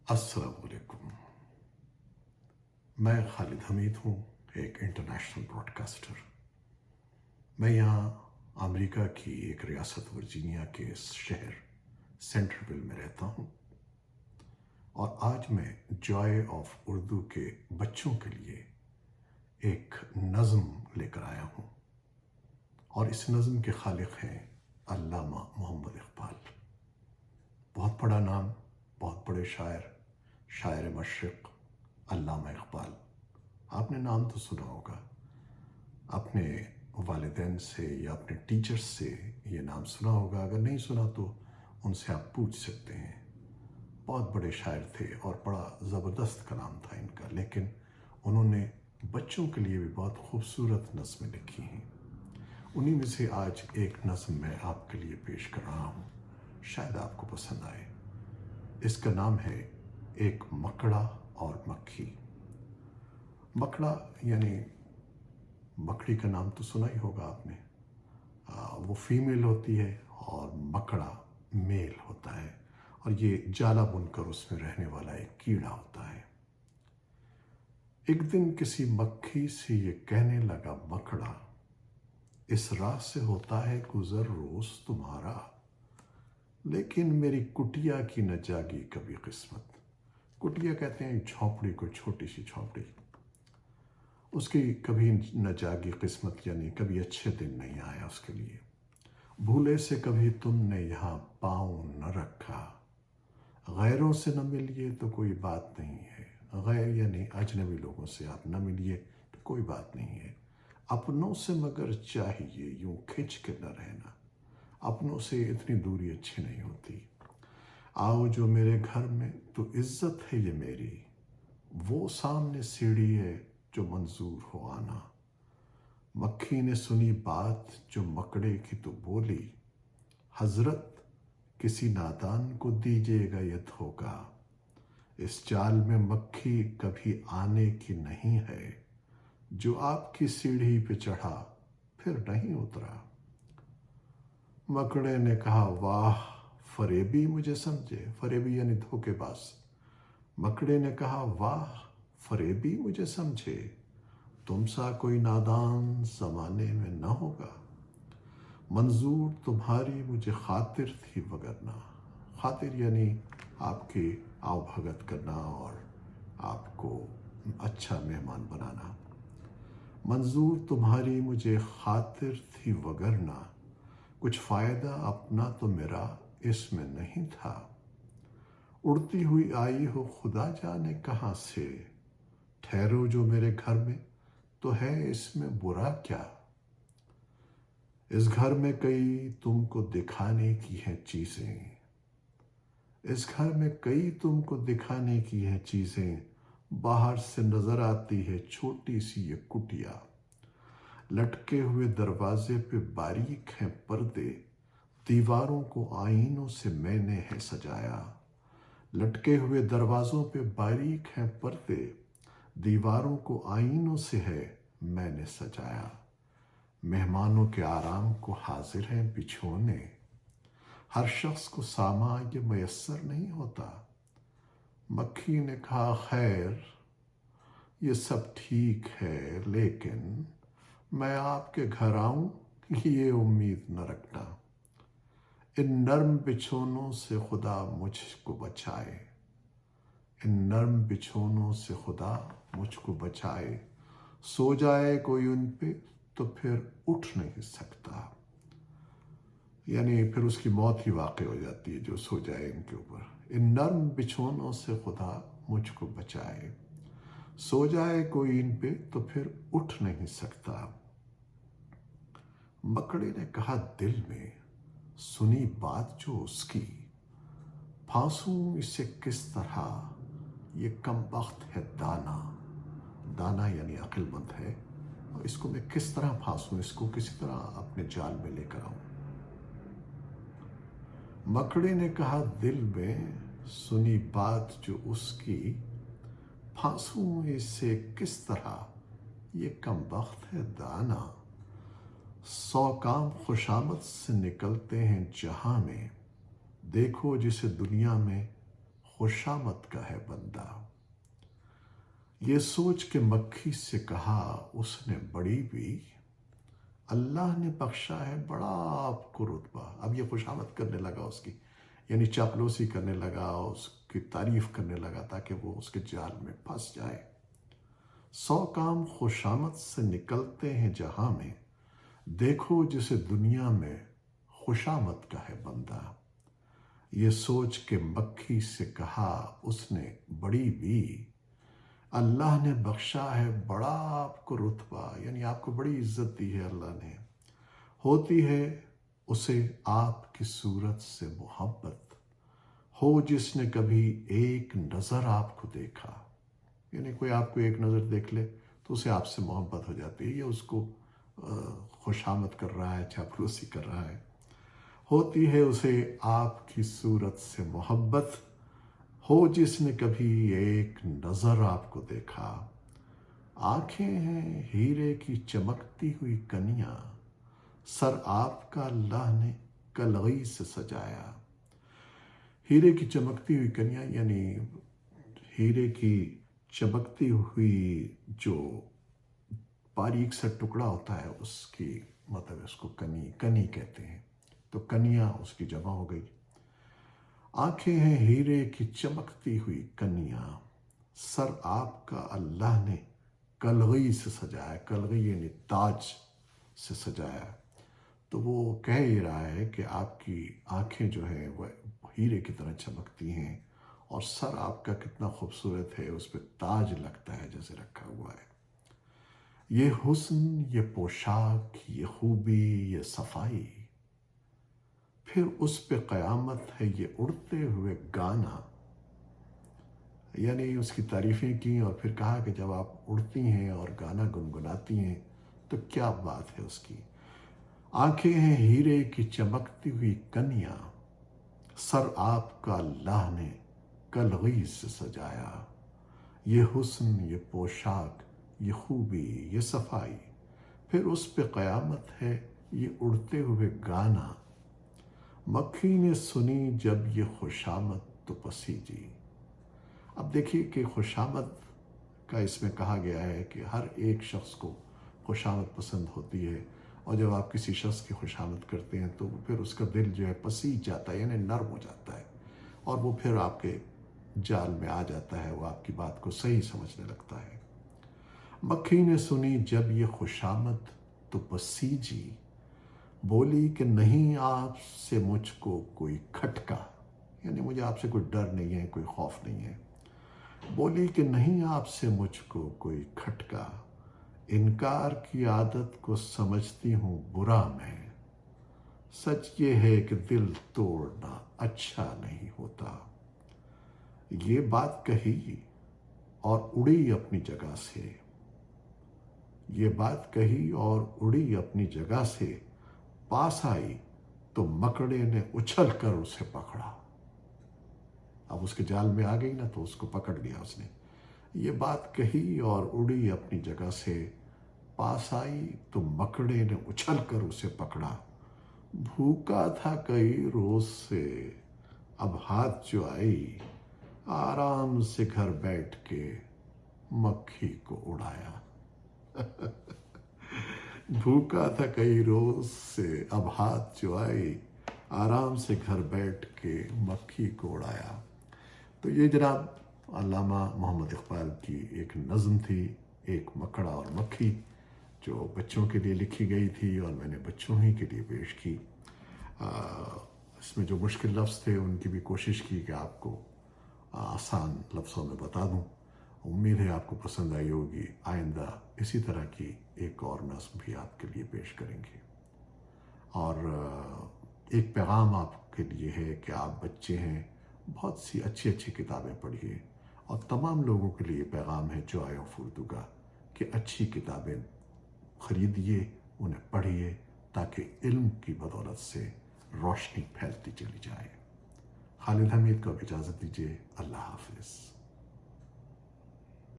السلام علیکم۔ میں خالد حمید ہوں، ایک انٹرنیشنل براڈ کاسٹر۔ میں یہاں امریکہ کی ایک ریاست ورجینیا کے شہر سینٹرل میں رہتا ہوں، اور آج میں جوائے آف اردو کے بچوں کے لیے ایک نظم لے کر آیا ہوں، اور اس نظم کے خالق ہیں علامہ محمد اقبال۔ بہت بڑا نام، بہت بڑے شاعر مشرق علامہ اقبال۔ آپ نے نام تو سنا ہوگا، اپنے والدین سے یا اپنے ٹیچرز سے یہ نام سنا ہوگا، اگر نہیں سنا تو ان سے آپ پوچھ سکتے ہیں۔ بہت بڑے شاعر تھے اور بڑا زبردست کلام تھا ان کا، لیکن انہوں نے بچوں کے لیے بھی بہت خوبصورت نظمیں لکھی ہیں۔ انہی میں سے آج ایک نظم میں آپ کے لیے پیش کر رہا ہوں، شاید آپ کو پسند آئے۔ اس کا نام ہے ایک مکڑا اور مکھی۔ مکڑا یعنی مکڑی کا نام تو سنا ہی ہوگا آپ نے، وہ فیمیل ہوتی ہے، اور مکڑا میل ہوتا ہے، اور یہ جالا بن کر اس میں رہنے والا ایک کیڑا ہوتا ہے۔ ایک دن کسی مکھی سے یہ کہنے لگا مکڑا، اس راہ سے ہوتا ہے گزر روز تمہارا، لیکن میری کٹیا کی نہ جاگی کبھی قسمت۔ کٹیا کہتے ہیں جھونپڑی کو، چھوٹی سی جھونپڑی، اس کی کبھی نہ جاگی قسمت، یعنی کبھی اچھے دن نہیں آیا اس کے لیے۔ بھولے سے کبھی تم نے یہاں پاؤں نہ رکھا، غیروں سے نہ ملیے تو کوئی بات نہیں ہے۔ غیر یعنی اجنبی لوگوں سے آپ نہ ملیے تو کوئی بات نہیں ہے۔ اپنوں سے مگر چاہیے یوں کھنچ کے نہ رہنا، اپنوں سے اتنی دوری اچھی نہیں ہوتی۔ آؤ جو میرے گھر میں تو عزت ہے یہ میری، وہ سامنے سیڑھی ہے جو منظور ہو آنا۔ مکھی نے سنی بات جو مکڑے کی تو بولی، حضرت کسی نادان کو دیجیے گا یہ دھوکا، اس جال میں مکھی کبھی آنے کی نہیں ہے، جو آپ کی سیڑھی پہ چڑھا پھر نہیں اترا۔ مکڑے نے کہا واہ فریبی مجھے سمجھے، فریبی یعنی دھوکے باز۔ مکڑے نے کہا واہ فریبی مجھے سمجھے، تم سا کوئی نادان زمانے میں نہ ہوگا، منظور تمہاری مجھے خاطر تھی وگرنہ۔ خاطر یعنی آپ کی آؤ بھگت کرنا اور آپ کو اچھا مہمان بنانا۔ منظور تمہاری مجھے خاطر تھی وگرنہ، کچھ فائدہ اپنا تو میرا اس میں نہیں تھا۔ اڑتی ہوئی آئی ہو خدا جانے کہاں سے، ٹھہرو جو میرے گھر میں تو ہے اس میں برا کیا۔ اس گھر میں کئی تم کو دکھانے کی ہیں چیزیں، اس گھر میں کئی تم کو دکھانے کی ہیں چیزیں، باہر سے نظر آتی ہے چھوٹی سی یہ کٹیا۔ لٹکے ہوئے دروازے پہ باریک ہیں پردے، دیواروں کو آئینوں سے میں نے ہے سجایا۔ لٹکے ہوئے دروازوں پہ باریک ہیں پردے، دیواروں کو آئینوں سے ہے میں نے سجایا۔ مہمانوں کے آرام کو حاضر ہیں بچھونے، ہر شخص کو ساما یہ میسر نہیں ہوتا۔ مکھی نے کہا خیر یہ سب ٹھیک ہے، لیکن میں آپ کے گھر آؤں یہ امید نہ رکھنا۔ ان نرم بچھونوں سے خدا مجھ کو بچائے، ان نرم بچھونوں سے خدا مجھ کو بچائے، سو جائے کوئی ان پہ تو پھر اٹھ نہیں سکتا۔ یعنی پھر اس کی موت ہی واقع ہو جاتی ہے جو سو جائے ان کے اوپر۔ ان نرم بچھونوں سے خدا مجھ کو بچائے، سو جائے کوئی ان پہ تو پھر اٹھ نہیں سکتا۔ مکڑے نے کہا دل میں سنی بات جو اس کی، پھانسوں اسے کس طرح یہ کم بخت ہے دانا۔ دانا یعنی عقل مند ہے، اور اس کو میں کس طرح پھانسوں، اس کو کسی طرح اپنے جال میں لے کر آؤں۔ مکڑے نے کہا دل میں سنی بات جو اس کی، پھانسوں اسے کس طرح یہ کم بخت ہے دانا۔ 100 کام خوشامد سے نکلتے ہیں جہاں میں، دیکھو جسے دنیا میں खुशामद का है बंदा। ये सोच के मक्खी से कहा उसने बड़ी भी, अल्लाह ने बख्शा है बड़ा आपको रुतबा। अब ये खुशामद करने लगा उसकी, यानी चापलूसी करने लगा, उसकी तारीफ करने लगा ताकि वो उसके जाल में फंस जाए। 100 काम खुशामद से निकलते हैं जहां में, देखो जिसे दुनिया में खुशामद का है बंदा। ये सोच के मक्खी से कहा उसने बड़ी भी, अल्लाह ने बख्शा है बड़ा आपको रुतबा, यानी आपको बड़ी इज्जत दी है अल्लाह ने। होती है उसे आपकी सूरत से मोहब्बत, हो जिसने कभी एक नज़र आपको देखा। यानी कोई आपको एक नज़र देख ले तो उसे आपसे मोहब्बत हो जाती है। ये उसको खुशामद कर रहा है, चापलूसी कर रहा है। होती है उसे आपकी सूरत से मोहब्बत, हो जिसने कभी एक नज़र आपको देखा। आंखें हैं हीरे की चमकती हुई कनियां, सर आपका अल्लाह ने कलगी से सजाया। हीरे की चमकती हुई कनियां यानी हीरे की चमकती हुई जो बारीक सा टुकड़ा होता है उसकी मतलब उसको कनी कहते हैं, तो कनियां उसकी जमा हो गई। आंखें हैं हीरे की चमकती हुई कनियां, सर आपका अल्लाह ने कलगी से सजाया। कलगी यानी ताज से सजाया। तो वो कह ही रहा है कि आपकी आंखें जो हैं वह हीरे की तरह चमकती हैं और सर आपका कितना खूबसूरत है, उस पर ताज लगता है जैसे रखा हुआ है। ये हुस्न, ये पोशाक, ये खूबी, ये सफाई, फिर उस पे क़यामत है ये उड़ते हुए गाना। यानी उसकी तारीफ़ें की और फिर कहा कि जब आप उड़ती हैं और गाना गुनगुनाती हैं तो क्या बात है उसकी। आंखें हैं हीरे की चमकती हुई कनियां, सर आपका अल्लाह ने कलगी से सजाया। ये हुस्न, ये पोशाक, ये खूबी, ये सफाई, फिर उस पे क़यामत है ये उड़ते हुए गाना। मक्खी ने सुनी जब ये खुशामद तो पसीजी। अब देखिए कि खुशामद का इसमें कहा गया है कि हर एक शख्स को खुशामद पसंद होती है, और जब आप किसी शख्स की खुशामद करते हैं तो फिर उसका दिल जो है पसीज जाता है, यानी नर्म हो जाता है, और वो फिर आपके जाल में आ जाता है, वो आपकी बात को सही समझने लगता है। मक्खी ने सुनी जब ये खुशामद तो पसीजी, बोली कि नहीं आपसे मुझको कोई खटका, यानी मुझे आपसे कोई डर नहीं है, कोई खौफ नहीं है। बोली कि नहीं आपसे मुझको कोई खटका, इनकार की आदत को समझती हूँ बुरा मैं। सच ये है कि दिल तोड़ना अच्छा नहीं होता। ये बात कही और उड़ी अपनी जगह से। ये बात कही और उड़ी अपनी जगह से, पास आई तो मकड़े ने उछल कर उसे पकड़ा। अब उसके जाल में आ गई ना तो उसको पकड़ लिया उसने। ये बात कही और उड़ी अपनी जगह से, पास आई तो मकड़े ने उछल कर उसे पकड़ा। भूखा था कई रोज से, अब हाथ जो आई, आराम से घर बैठ के मक्खी को उड़ाया। भूखा था कई रोज से, अब हाथ जो आई, आराम से घर बैठ के मक्खी को उड़ाया। तो ये जनाब अल्लामा मोहम्मद इकबाल की एक नज़म थी, एक मकड़ा और मक्खी, जो बच्चों के लिए लिखी गई थी और मैंने बच्चों ही के लिए पेश की। इसमें जो मुश्किल लफ्ज़ थे उनकी भी कोशिश की कि आपको आसान लफ्ज़ों में बता दूं। उम्मीद है आपको पसंद आई होगी। आइंदा इसी तरह की एक और नज़्म भी आपके लिए पेश करेंगे। और एक पैगाम आपके लिए है कि आप बच्चे हैं, बहुत सी अच्छी अच्छी किताबें पढ़िए। और तमाम लोगों के लिए पैगाम है जॉय ऑफ उर्दू का कि अच्छी किताबें ख़रीदिए, उन्हें पढ़िए, ताकि इल्म की बदौलत से रोशनी फैलती चली जाए। खालिद हमीद को इजाज़त दीजिए। अल्लाह हाफ़िज़।